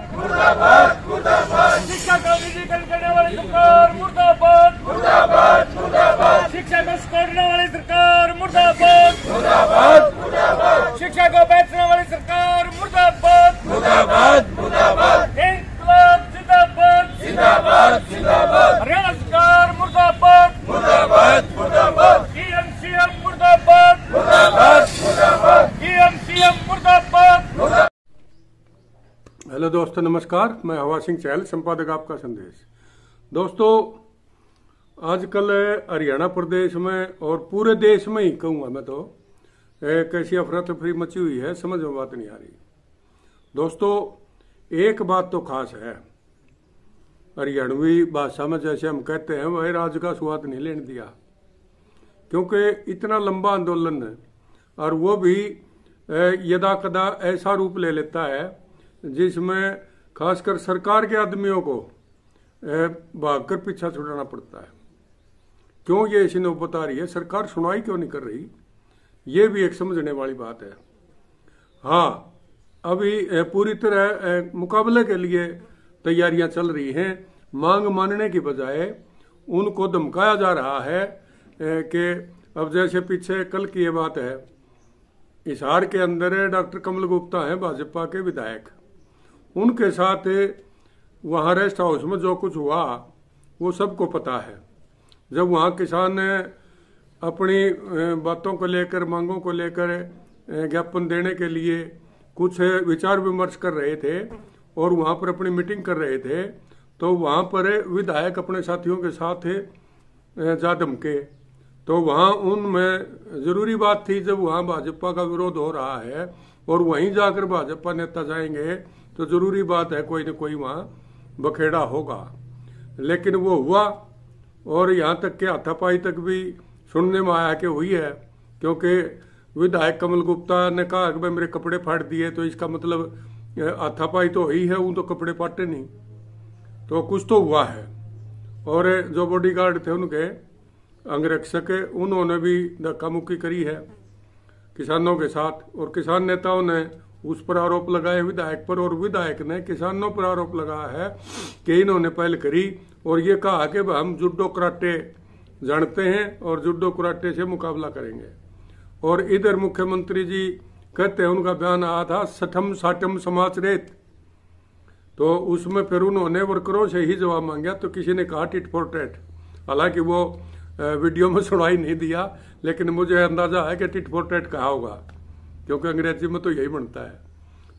मुर्दाबाद मुर्दाबाद। शिक्षा का निजीकरण करने वाली सरकार मुर्दाबाद मुर्दाबाद मुर्दाबाद। शिक्षा को सिकोड़ने वाली सरकार मुर्दाबाद मुर्दाबाद मुर्दाबाद। शिक्षा को बेचने वाली सरकार मुर्दाबाद मुर्दाबाद मुर्दाबाद। इंकलाब जिंदाबाद जिंदाबाद जिंदाबाद। हरियाणा सरकार मुर्दाबाद मुर्दाबाद मुर्दाबाद। सीएम मुर्दाबाद मुर्दाबाद मुर्दाबाद। सीएम मुर्दाबाद मुर्दाबाद। हेलो दोस्तों, नमस्कार। मैं हवा सिंह चहल, संपादक आपका संदेश। दोस्तों, आजकल हरियाणा प्रदेश में और पूरे देश में ही कहूँगा मैं तो कैसी अफरा तफरी मची हुई है, समझ में बात नहीं आ रही। दोस्तों, एक बात तो खास है, हरियाणवी भाषा में जैसे हम कहते हैं वह राज का स्वाद नहीं लेने दिया, क्योंकि इतना लंबा आंदोलन है और वो भी यदा कदा ऐसा रूप ले लेता है जिसमें खासकर सरकार के आदमियों को भागकर पीछा छुड़ाना पड़ता है। क्यों ये ऐसी नौबत आ रही है, सरकार सुनवाई क्यों नहीं कर रही, ये भी एक समझने वाली बात है। हाँ, अभी पूरी तरह मुकाबले के लिए तैयारियां चल रही हैं। मांग मानने की बजाय उनको धमकाया जा रहा है कि अब जैसे पीछे कल की ये बात है, हिसार के अंदर डॉक्टर कमल गुप्ता है भाजपा के विधायक, उनके साथ वहाँ रेस्ट हाउस में जो कुछ हुआ वो सबको पता है। जब वहाँ किसान अपनी बातों को लेकर, मांगों को लेकर ज्ञापन देने के लिए कुछ विचार विमर्श कर रहे थे और वहाँ पर अपनी मीटिंग कर रहे थे, तो वहाँ पर विधायक अपने साथियों के साथ जा धमके। तो वहाँ उनमें जरूरी बात थी, जब वहाँ भाजपा का विरोध हो रहा है और वहीं जाकर भाजपा नेता जाएंगे तो जरूरी बात है कोई न कोई वहाँ बखेड़ा होगा। लेकिन वो हुआ और यहाँ तक के हाथापाई तक भी सुनने में आया कि हुई है, क्योंकि विधायक कमल गुप्ता ने कहा कि भाई मेरे कपड़े फाड़ दिए, तो इसका मतलब हाथापाई तो हुई है, वो तो कपड़े फाटे नहीं, तो कुछ तो हुआ है। और जो बॉडीगार्ड थे उनके अंगरक्षक, उन्होंने भी धक्का मुक्की करी है किसानों के साथ, और किसान नेताओं ने उस पर आरोप लगाए विधायक पर, और विधायक ने किसानों पर आरोप लगाया है कि इन्होंने पहल करी और ये कहा कि हम जुडो कराटे जानते हैं और जुडो कराटे से मुकाबला करेंगे। और इधर मुख्यमंत्री जी कहते हैं, उनका बयान आया था सठम साठम समाज रेत, तो उसमें फिर उन्होंने वर्करों से ही जवाब मांगा, तो किसी ने कहा टिट फॉर टैट। हालांकि वो वीडियो में सुनाई नहीं दिया, लेकिन मुझे अंदाजा है कि टिट फॉर टैट कहा होगा, क्योंकि अंग्रेजी में तो यही बनता है।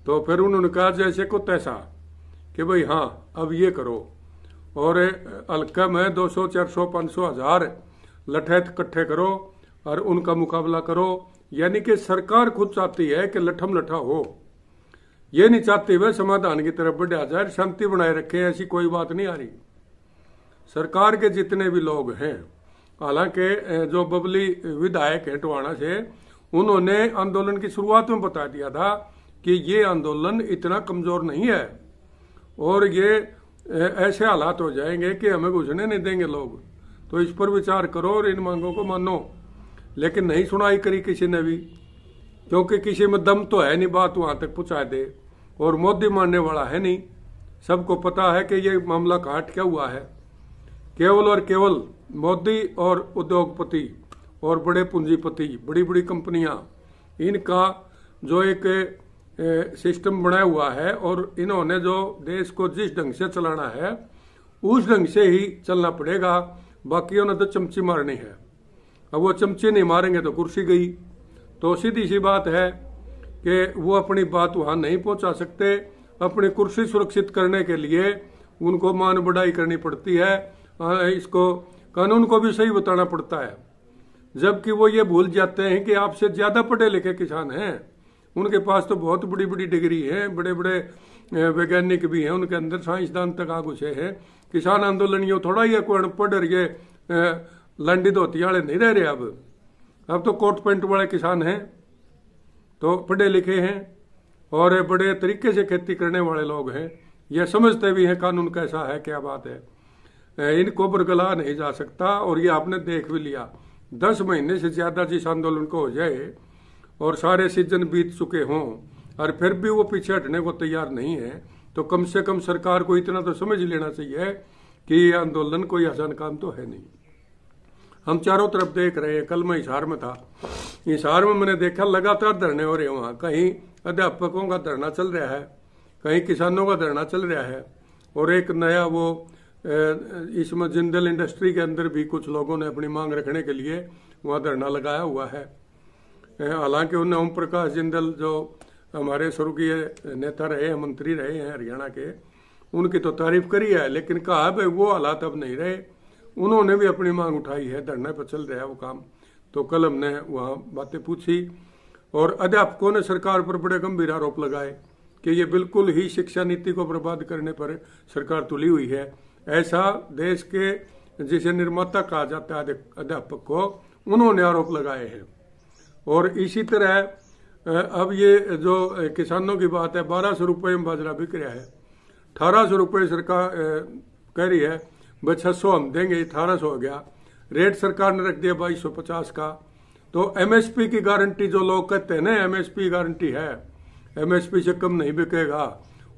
तो फिर उन्होंने कहा जैसे को तैसा कि भाई हाँ अब ये करो, और हल्का में 200 400 500 1000 लठैत इकट्ठे करो और उनका मुकाबला करो। यानी कि सरकार खुद चाहती है कि लठम लठा हो, ये नहीं चाहती वह समाधान की तरफ बढ़ा जाए, शांति बनाए रखे, ऐसी कोई बात नहीं आ रही। सरकार के जितने भी लोग हैं, हालांकि जो बबली विधायक है टोहाना से, उन्होंने आंदोलन की शुरुआत में बता दिया था कि ये आंदोलन इतना कमजोर नहीं है और ये ऐसे हालात हो जाएंगे कि हमें घुसने नहीं देंगे लोग, तो इस पर विचार करो और इन मांगों को मानो। लेकिन नहीं सुनाई करी किसी ने भी, क्योंकि किसी में दम तो है नहीं बात वहां तक पहुंचा दे, और मोदी मानने वाला है नहीं। सबको पता है कि ये मामला काट क्या हुआ है। केवल और केवल मोदी और उद्योगपति और बड़े पूंजीपति, बड़ी बड़ी कंपनियां, इनका जो एक सिस्टम बनाया हुआ है और इन्होंने जो देश को जिस ढंग से चलाना है उस ढंग से ही चलना पड़ेगा। बाकी उन्हें तो चमची मारनी है, अब वो चमची नहीं मारेंगे तो कुर्सी गई। तो सीधी सी बात है कि वो अपनी बात वहां नहीं पहुंचा सकते। अपनी कुर्सी सुरक्षित करने के लिए उनको मान बढ़ाई करनी पड़ती है, इसको कानून को भी सही बताना पड़ता है। जबकि वो ये भूल जाते हैं कि आपसे ज्यादा पढ़े लिखे किसान हैं, उनके पास तो बहुत बड़ी बड़ी डिग्री है, बड़े बड़े वैज्ञानिक भी हैं, उनके अंदर साइंसदान तक आ घुसे हैं। किसान आंदोलनियों थोड़ा ही कोई अनपढ़ ये लंडी धोती वाले नहीं रह रहे। अब तो कोट पैंट वाले किसान हैं, तो पढ़े लिखे हैं और बड़े तरीके से खेती करने वाले लोग हैं, ये समझते भी हैं कानून कैसा है, क्या बात है। इनको बरगला नहीं जा सकता। और ये आपने देख भी लिया, 10 महीने से ज्यादा जिस आंदोलन को हो जाए और सारे सीजन बीत चुके हों और फिर भी वो पीछे हटने को तैयार नहीं है, तो कम से कम सरकार को इतना तो समझ लेना चाहिए कि ये आंदोलन कोई आसान काम तो है नहीं। हम चारों तरफ देख रहे हैं। कल मैं हिसार में था, हिसार में मैंने देखा लगातार धरने हो रहे हैं। वहाँ कहीं अध्यापकों का धरना चल रहा है, कहीं किसानों का धरना चल रहा है, और एक नया वो इसमें जिंदल इंडस्ट्री के अंदर भी कुछ लोगों ने अपनी मांग रखने के लिए वहाँ धरना लगाया हुआ है। हालांकि उन्हें ओम प्रकाश जिंदल जो हमारे स्वर्गीय नेता रहे हैं, मंत्री रहे हैं हरियाणा के, उनकी तो तारीफ करी है, लेकिन कहा भाई वो हालात अब नहीं रहे। उन्होंने भी अपनी मांग उठाई है, धरने पर चल रहा है वो काम। तो कल हमने वहाँ बातें पूछी और अध्यापकों ने सरकार पर बड़े गंभीर आरोप लगाए कि ये बिल्कुल ही शिक्षा नीति को बर्बाद करने पर सरकार तुली हुई है। ऐसा देश के जिसे निर्माता कहा जाता है अध्यापक को, उन्होंने आरोप लगाए हैं। और इसी तरह अब ये जो किसानों की बात है, 1200 रुपये में बाजरा बिक रहा है, 1800 रुपये सरकार कह रही है, बस 600 हम देंगे, 1800 हो गया। रेट सरकार ने रख दिया 2250 का। तो एमएसपी की गारंटी जो लोग कहते हैं ना, एमएसपी गारंटी है, एमएसपी से कम नहीं बिकेगा,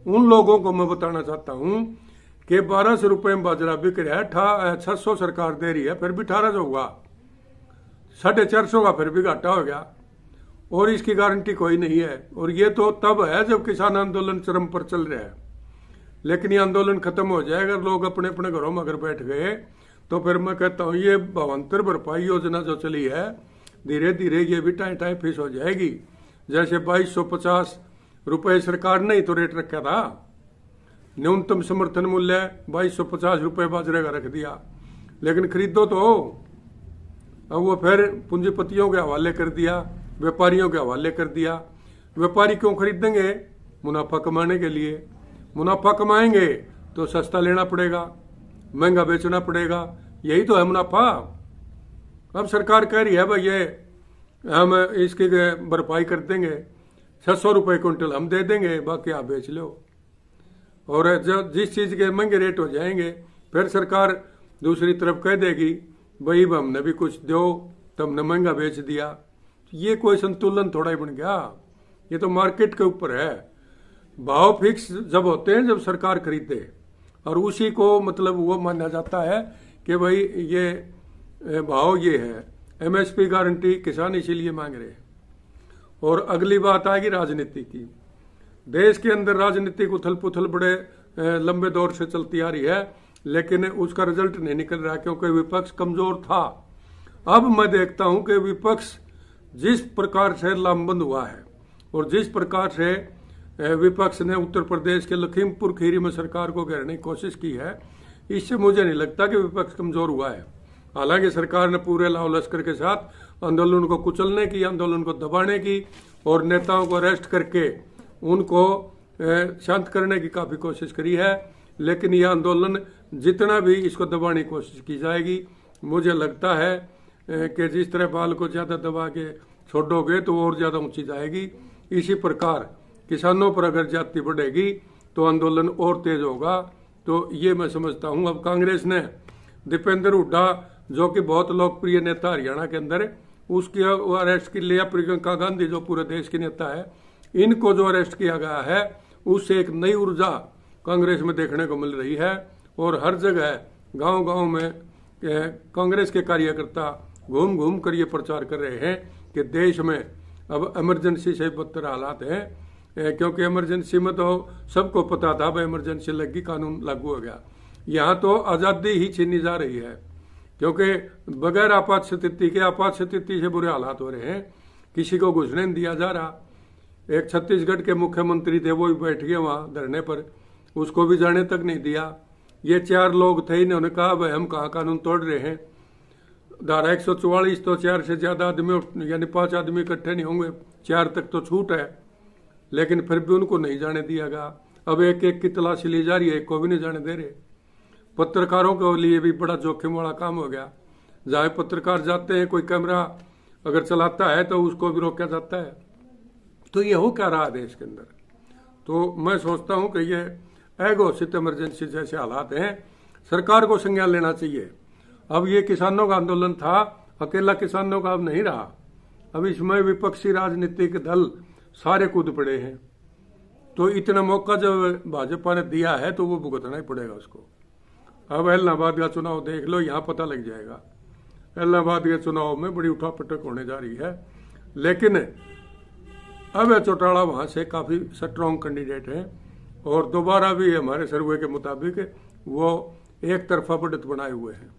उन लोगों को मैं बताना चाहता हूं कि 1200 रुपये में बाजरा बिक रहा है, 600 सरकार दे रही है, फिर भी 1800 हुआ, 450 का फिर भी घाटा हो गया, और इसकी गारंटी कोई नहीं है। और ये तो तब है जब किसान आंदोलन चरम पर चल रहा है। लेकिन ये आंदोलन खत्म हो जाएगा, लोग अपने अपने घरों में अगर बैठ गए, तो फिर मैं कहता हूँ ये भावांतर भरपाई योजना जो चली है, धीरे धीरे ये भी टाइम टाइम फीस हो जाएगी। जैसे 2250 रुपये सरकार ने ही तो रेट रखा था, न्यूनतम समर्थन मूल्य 2250 रुपये बाजरे का रख दिया, लेकिन खरीदो तो। अब वो फिर पूंजीपतियों के हवाले कर दिया, व्यापारियों के हवाले कर दिया। व्यापारी क्यों खरीदेंगे? मुनाफा कमाने के लिए। मुनाफा कमाएंगे तो सस्ता लेना पड़ेगा, महंगा बेचना पड़ेगा, यही तो है मुनाफा। अब सरकार कह रही है भाई ये हम इसकी भरपाई कर देंगे, 600 रुपये क्विंटल हम दे देंगे, बाकी आप बेच लो। और जब जिस चीज के महंगे रेट हो जाएंगे, फिर सरकार दूसरी तरफ कह देगी भाई हमने भी कुछ दो, तो हमने महंगा बेच दिया। ये कोई संतुलन थोड़ा ही बन गया, ये तो मार्केट के ऊपर है। भाव फिक्स जब होते हैं जब सरकार खरीदे, और उसी को मतलब वो माना जाता है कि भाई ये भाव ये है, एमएसपी गारंटी किसान इसीलिए मांग रहे हैं। और अगली बात आएगी राजनीति की। देश के अंदर राजनीतिक उथल पुथल बड़े लंबे दौर से चलती आ रही है, लेकिन उसका रिजल्ट नहीं निकल रहा क्योंकि विपक्ष कमजोर था। अब मैं देखता हूं कि विपक्ष जिस प्रकार से लामबंद हुआ है और जिस प्रकार से विपक्ष ने उत्तर प्रदेश के लखीमपुर खीरी में सरकार को घेरने की कोशिश की है, इससे मुझे नहीं लगता कि विपक्ष कमजोर हुआ है। हालांकि सरकार ने पूरे लाव लश्कर के साथ आंदोलन को कुचलने की, आंदोलन को दबाने की और नेताओं को अरेस्ट करके उनको शांत करने की काफी कोशिश करी है। लेकिन यह आंदोलन जितना भी इसको दबाने की कोशिश की जाएगी, मुझे लगता है कि जिस तरह बाल को ज्यादा दबा के छोड़ोगे तो और ज्यादा ऊंची जाएगी, इसी प्रकार किसानों पर अगर जाति बढ़ेगी तो आंदोलन और तेज होगा। तो ये मैं समझता हूं। अब कांग्रेस ने दीपेंद्र हुड्डा, जो कि बहुत लोकप्रिय नेता हरियाणा के अंदर, उसकी अरेस्ट के लिए प्रियंका गांधी जो पूरे देश की नेता है, इनको जो अरेस्ट किया गया है, उससे एक नई ऊर्जा कांग्रेस में देखने को मिल रही है। और हर जगह गांव गांव में कांग्रेस के कार्यकर्ता घूम घूम कर ये प्रचार कर रहे हैं कि देश में अब इमरजेंसी से बदतर हालात हैं, क्योंकि इमरजेंसी में तो सबको पता था भाई इमरजेंसी लगी, कानून लागू हो गया। यहाँ तो आजादी ही छीनी जा रही है, क्योंकि बगैर आपात स्थिति के, आपात स्थिति से बुरे हालात हो रहे हैं, किसी को घुसने नहीं दिया जा रहा। एक छत्तीसगढ़ के मुख्यमंत्री थे, वो भी बैठ गए वहां धरने पर, उसको भी जाने तक नहीं दिया। ये 4 लोग थे, इन्होंने कहा भाई हम कहाँ कानून तोड़ रहे हैं। धारा 144 तो 4 से ज्यादा आदमी यानी 5 आदमी इकट्ठे नहीं होंगे, 4 तक तो छूट है, लेकिन फिर भी उनको नहीं जाने दिया गया। अब एक एक की तलाशी ली जा रही है, एक को भी नहीं जाने दे रहे। पत्रकारों के लिए भी बड़ा जोखिम वाला काम हो गया। जहां पत्रकार जाते हैं, कोई कैमरा अगर चलाता है तो उसको भी रोका जाता है। तो ये हो क्या रहा है देश के अंदर। तो मैं सोचता हूं कि ये अघोषित इमरजेंसी जैसे हालात हैं, सरकार को संज्ञान लेना चाहिए। अब ये किसानों का आंदोलन था, अकेला किसानों का अब नहीं रहा। अब इसमें विपक्षी राजनीतिक दल सारे कूद पड़े हैं, तो इतना मौका जब भाजपा ने दिया है तो वो भुगतना ही पड़ेगा उसको। अब इलाहाबाद का चुनाव देख लो, यहाँ पता लग जाएगा। इलाहाबाद के चुनाव में बड़ी उठापटक होने जा रही है, लेकिन अब चौटाला वहां से काफी स्ट्रॉन्ग कैंडिडेट है और दोबारा भी हमारे सर्वे के मुताबिक वो एक तरफा बढ़त बनाए हुए हैं।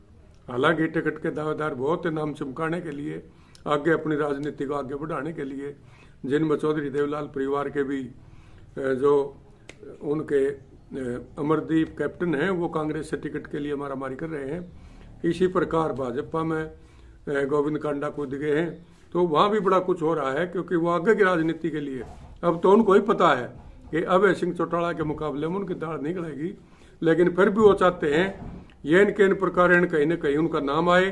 हालांकि टिकट के दावेदार बहुत नाम चमकाने के लिए, आगे अपनी राजनीति को आगे बढ़ाने के लिए, जिनमें चौधरी देवलाल परिवार के भी जो उनके अमरदीप कैप्टन हैं वो कांग्रेस से टिकट के लिए मारामारी कर रहे हैं। इसी प्रकार भाजपा में गोविंद कांडा कूद गए हैं, तो वहां भी बड़ा कुछ हो रहा है, क्योंकि वो आगे की राजनीति के लिए अब तो उनको ही पता है कि अभय सिंह चौटाला के मुकाबले में उनकी दाढ़ नहीं गड़ेगी, लेकिन फिर भी वो चाहते हैं ये इनके इन प्रकार कहीं न कहीं उनका नाम आए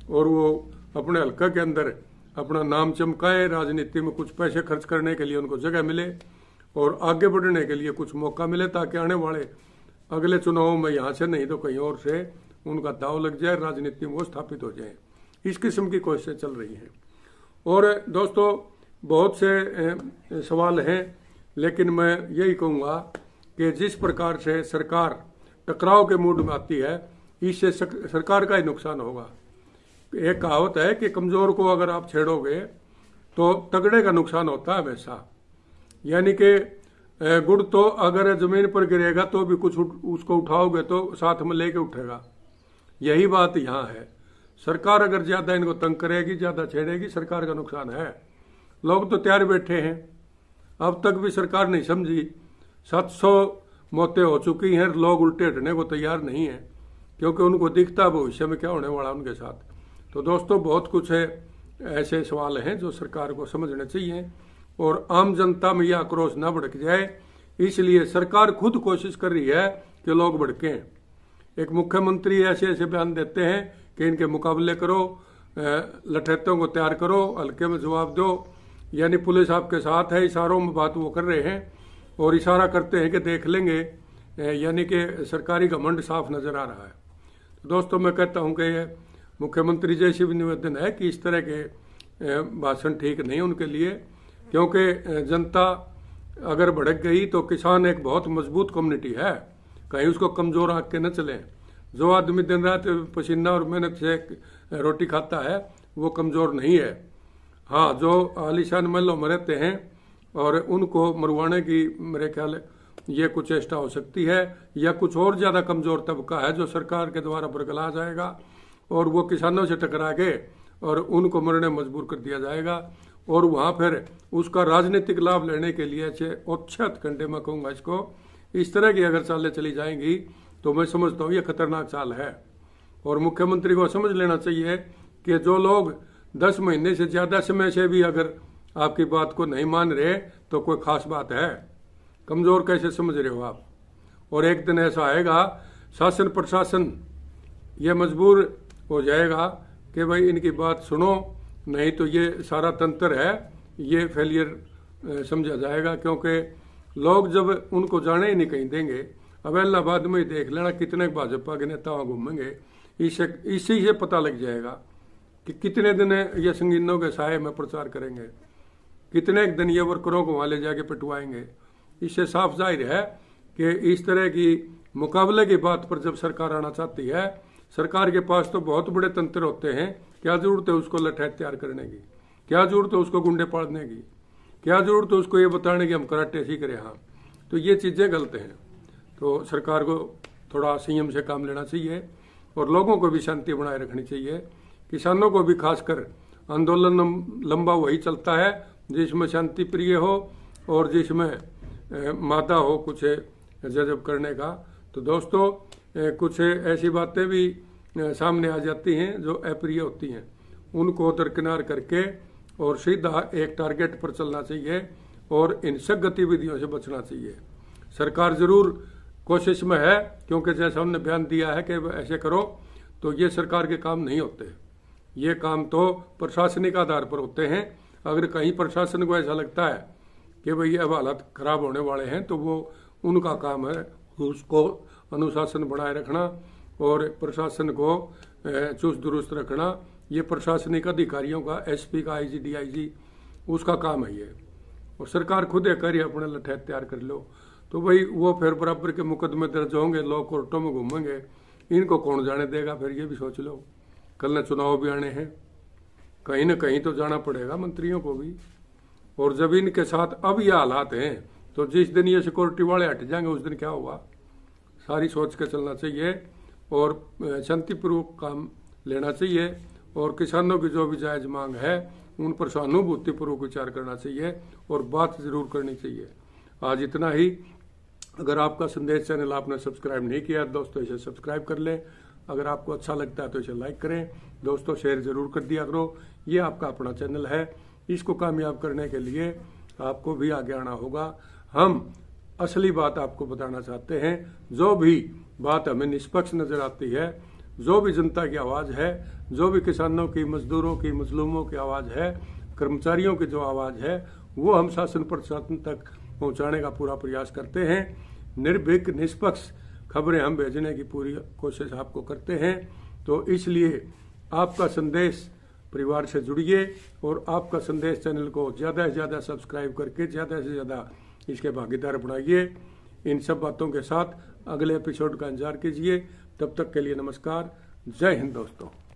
और वो अपने हल्का के अंदर अपना नाम चमकाए, राजनीति में कुछ पैसे खर्च करने के लिए उनको जगह मिले और आगे बढ़ने के लिए कुछ मौका मिले, ताकि आने वाले अगले चुनावों में यहाँ से नहीं तो कहीं और से उनका दाव लग जाए, राजनीति में वो स्थापित हो जाए। इस किस्म की कोशिशें चल रही हैं। और दोस्तों बहुत से सवाल हैं, लेकिन मैं यही कहूँगा कि जिस प्रकार से सरकार टकराव के मूड में आती है, इससे सरकार का ही नुकसान होगा। एक कहावत है कि कमजोर को अगर आप छेड़ोगे तो तगड़े का नुकसान होता है हमेशा। यानी कि गुड़ तो अगर जमीन पर गिरेगा तो भी कुछ उसको उठाओगे तो साथ में लेके उठेगा। यही बात यहाँ है। सरकार अगर ज्यादा इनको तंग करेगी, ज्यादा छेड़ेगी, सरकार का नुकसान है। लोग तो तैयार बैठे हैं, अब तक भी सरकार नहीं समझी। 700 मौतें हो चुकी हैं, लोग उल्टे हटने को तैयार नहीं है, क्योंकि उनको दिखता भविष्य में क्या होने वाला उनके साथ। तो दोस्तों बहुत कुछ है, ऐसे सवाल हैं जो सरकार को समझने चाहिए और आम जनता में यह आक्रोश न भड़क जाए, इसलिए सरकार खुद कोशिश कर रही है कि लोग भड़कें। एक मुख्यमंत्री ऐसे ऐसे बयान देते हैं कि इनके मुकाबले करो, लठैतों को तैयार करो, हल्के में जवाब दो, यानी पुलिस आपके साथ है, इशारों में बात वो कर रहे हैं और इशारा करते हैं कि देख लेंगे, यानी कि सरकारी घमंड साफ नजर आ रहा है। तो दोस्तों मैं कहता हूं कि मुख्यमंत्री जैसे भी निवेदन है कि इस तरह के भाषण ठीक नहीं उनके लिए, क्योंकि जनता अगर भड़क गई तो किसान एक बहुत मजबूत कम्युनिटी है, कहीं उसको कमजोर आंक के न चले। जो आदमी दिन रात पसीना और मेहनत से रोटी खाता है वो कमजोर नहीं है। हाँ, जो आलीशान महलों में रहते हैं और उनको मरवाने की मेरे ख्याल ये कुछ चेष्टा हो सकती है, या कुछ और ज्यादा कमजोर तबका है जो सरकार के द्वारा बरगला जाएगा और वो किसानों से टकरा के और उनको मरने मजबूर कर दिया जाएगा और वहां फिर उसका राजनीतिक लाभ लेने के लिए औच्छत कंडे में कहूंगा इसको, इस तरह की अगर चालें चली जाएंगी तो मैं समझता हूँ ये खतरनाक चाल है। और मुख्यमंत्री को समझ लेना चाहिए कि जो लोग 10 महीने से ज्यादा समय से भी अगर आपकी बात को नहीं मान रहे तो कोई खास बात है। कमजोर कैसे समझ रहे हो आप? और एक दिन ऐसा आएगा शासन प्रशासन ये मजबूर हो जाएगा कि भाई इनकी बात सुनो, नहीं तो ये सारा तंत्र है ये फेलियर समझा जाएगा, क्योंकि लोग जब उनको जाने ही नहीं कहीं देंगे। अब इलाहाबाद में ही देख लेना कितने भाजपा के नेता वहां घूमेंगे, इसी से पता लग जाएगा कि कितने दिन ये संगीनों के साये में प्रचार करेंगे, कितने दिन ये वर्करों को वहां ले जाके पिटवाएंगे। इससे साफ जाहिर है कि इस तरह की मुकाबले की बात पर जब सरकार आना चाहती है, सरकार के पास तो बहुत बड़े तंत्र होते हैं, क्या जरूरत है उसको लठैत तैयार करने की, क्या जरूरत है उसको गुंडे पाड़ने की, क्या जरूरत है उसको ये बताने की हम कराटे सीख रहे हैं। तो ये चीजें गलत हैं। तो सरकार को थोड़ा संयम से काम लेना चाहिए और लोगों को भी शांति बनाए रखनी चाहिए। किसानों को भी खासकर आंदोलन लंबा वही चलता है जिसमें शांति प्रिय हो और जिसमें मादा हो कुछ जजब करने का। तो दोस्तों कुछ ऐसी बातें भी सामने आ जाती हैं जो अप्रिय होती हैं, उनको दरकिनार करके और सीधा एक टारगेट पर चलना चाहिए और हिंसक गतिविधियों से बचना चाहिए। सरकार जरूर कोशिश में है, क्योंकि जैसा उन्होंने बयान दिया है कि ऐसे करो, तो ये सरकार के काम नहीं होते। ये काम तो प्रशासनिक आधार पर होते हैं। अगर कहीं प्रशासन को ऐसा लगता है कि भाई अब हालात खराब होने वाले हैं तो वो उनका काम है उसको अनुशासन बनाए रखना और प्रशासन को चुस्त दुरुस्त रखना। ये प्रशासनिक अधिकारियों का, एसपी का, आईजी, डीआईजी, उसका काम है ये। और सरकार खुद है करी अपने लठैत तैयार कर लो, तो भाई वो फिर बराबर के मुकदमे दर्ज होंगे, लोग कोर्टों में घूमेंगे, इनको कौन जाने देगा। फिर ये भी सोच लो, कल न चुनाव भी आने हैं, कहीं न कहीं तो जाना पड़ेगा मंत्रियों को भी। और जब इनके साथ अब ये हालात हैं तो जिस दिन ये सिक्योरिटी वाले हट जाएंगे उस दिन क्या होगा, सारी सोच के चलना चाहिए और शांतिपूर्वक काम लेना चाहिए। और किसानों की जो भी जायज मांग है उन पर सहानुभूतिपूर्वक विचार करना चाहिए और बात जरूर करनी चाहिए। आज इतना ही। अगर आपका संदेश चैनल आपने सब्सक्राइब नहीं किया दोस्तों, इसे सब्सक्राइब कर लें। अगर आपको अच्छा लगता है तो इसे लाइक करें दोस्तों, शेयर जरूर कर दिया करो। ये आपका अपना चैनल है, इसको कामयाब करने के लिए आपको भी आगे आना होगा। हम असली बात आपको बताना चाहते हैं, जो भी बात हमें निष्पक्ष नजर आती है, जो भी जनता की आवाज है, जो भी किसानों की, मजदूरों की, मजलूमों की आवाज है, कर्मचारियों की जो आवाज है, वो हम शासन प्रशासन तक पहुंचाने का पूरा प्रयास करते हैं। निर्भीक निष्पक्ष खबरें हम भेजने की पूरी कोशिश आपको करते हैं। तो इसलिए आपका संदेश परिवार से जुड़िए और आपका संदेश चैनल को ज्यादा से ज्यादा सब्सक्राइब करके ज्यादा से ज्यादा इसके भागीदार बनाइए। इन सब बातों के साथ अगले एपिसोड का इंतजार कीजिए। तब तक के लिए नमस्कार। जय हिंद दोस्तों।